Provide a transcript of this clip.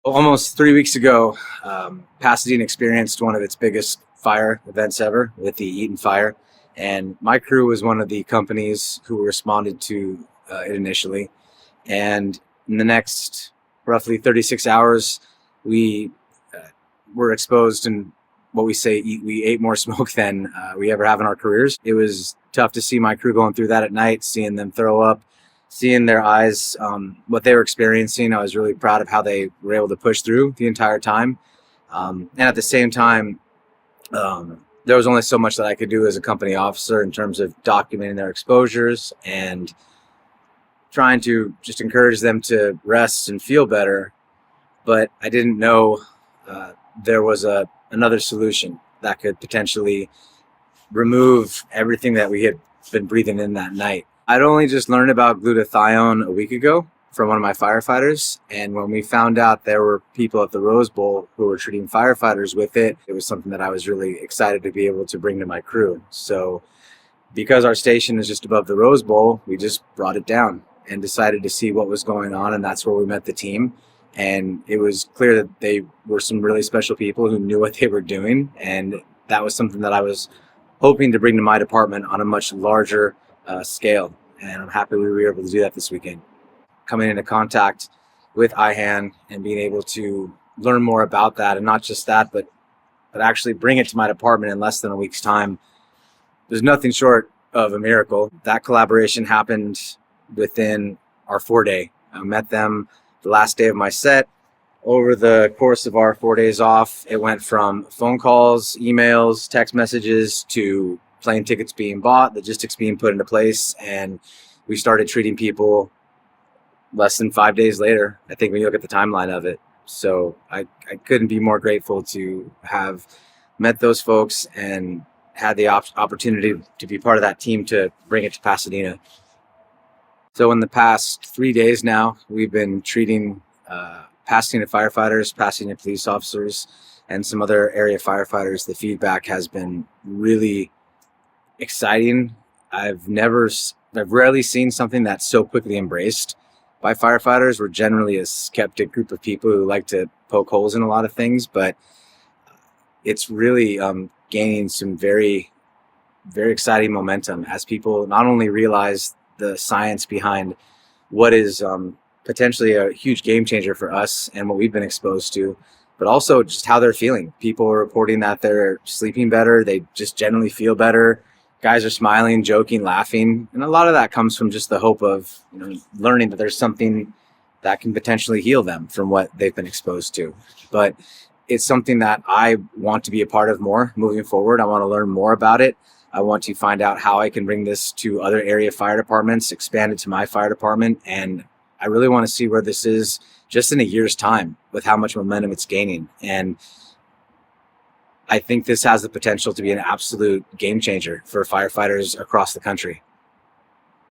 Almost 3 weeks ago, Pasadena experienced one of its biggest fire events ever with the Eaton Fire. And my crew was one of the companies who responded to it initially. And in the next roughly 36 hours, we were exposed and what we ate more smoke than we ever have in our careers. It was tough to see my crew going through that at night, seeing them throw up, seeing their eyes, what they were experiencing. I was really proud of how they were able to push through the entire time. And at the same time, there was only so much that I could do as a company officer in terms of documenting their exposures and trying to just encourage them to rest and feel better. But I didn't know there was another solution that could potentially remove everything that we had been breathing in that night. I'd only just learned about glutathione a week ago from one of my firefighters. And when we found out there were people at the Rose Bowl who were treating firefighters with it, it was something that I was really excited to be able to bring to my crew. So because our station is just above the Rose Bowl, we just brought it down and decided to see what was going on. And that's where we met the team. And it was clear that they were some really special people who knew what they were doing. And that was something that I was hoping to bring to my department on a much larger scale. And I'm happy we were able to do that this weekend. Coming into contact with IHAN and being able to learn more about that, and not just that, but actually bring it to my department in less than a week's time, there's nothing short of a miracle. That collaboration happened within our 4-day. I met them the last day of my set. Over the course of our 4 days off, it went from phone calls, emails, text messages to plane tickets being bought, logistics being put into place, and we started treating people less than 5 days later, I think, when you look at the timeline of it. So I couldn't be more grateful to have met those folks and had the opportunity to be part of that team to bring it to Pasadena. So in the past 3 days now, we've been treating Pasadena firefighters, Pasadena police officers, and some other area firefighters. The feedback has been really exciting. I've rarely seen something that's so quickly embraced by firefighters. We're generally a skeptic group of people who like to poke holes in a lot of things, but it's really gaining some very, very exciting momentum as people not only realize the science behind what is potentially a huge game changer for us and what we've been exposed to, but also just how they're feeling. People are reporting that they're sleeping better. They just generally feel better. Guys are smiling, joking, laughing. And a lot of that comes from just the hope of, learning that there's something that can potentially heal them from what they've been exposed to. But it's something that I want to be a part of more moving forward. I want to learn more about it. I want to find out how I can bring this to other area fire departments, expand it to my fire department. And I really want to see where this is just in a year's time with how much momentum it's gaining. And I think this has the potential to be an absolute game changer for firefighters across the country.